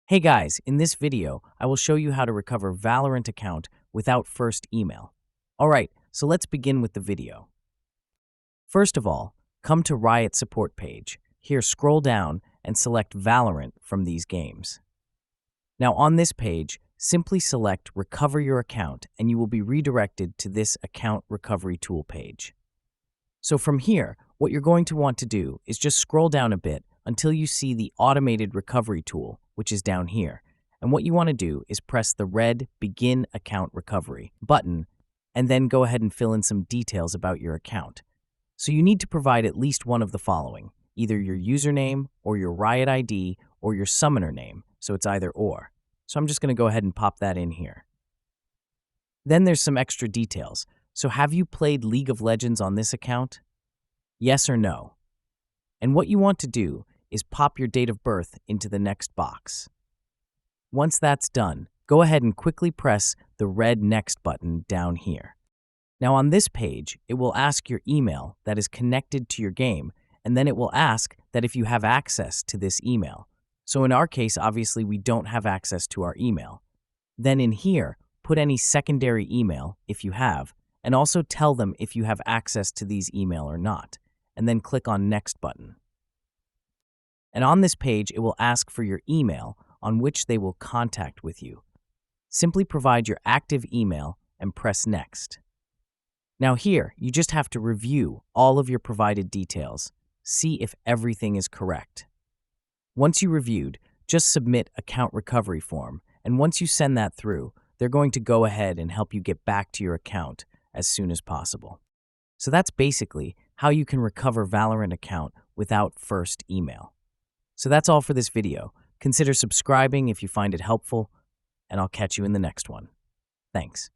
Hey guys, in this video, I will show you how to recover Valorant account without first email. Alright, so let's begin with the video. First of all, come to Riot support page. Here scroll down and select Valorant from these games. Now on this page, simply select Recover Your Account and you will be redirected to this Account Recovery Tool page. So from here, what you're going to want to do is just scroll down a bit until you see the Automated Recovery tool, which is down here. And what you want to do is press the red Begin Account Recovery button and then go ahead and fill in some details about your account. So you need to provide at least one of the following, either your username or your Riot ID or your summoner name, so it's either or. So I'm just going to go ahead and pop that in here. Then there's some extra details. So have you played League of Legends on this account? Yes or no? And what you want to do is pop your date of birth into the next box. Once that's done, go ahead and quickly press the red Next button down here. Now on this page, it will ask your email that is connected to your game, and then it will ask that if you have access to this email. So in our case, obviously we don't have access to our email. Then in here, put any secondary email if you have, and also tell them if you have access to these email or not, and then click on Next button. And on this page, it will ask for your email on which they will contact with you. Simply provide your active email and press Next. Now here, you just have to review all of your provided details, see if everything is correct. Once you reviewed, just submit account recovery form, and once you send that through, they're going to go ahead and help you get back to your account as soon as possible. So that's basically how you can recover Valorant account without first email. So that's all for this video. Consider subscribing if you find it helpful, and I'll catch you in the next one. Thanks.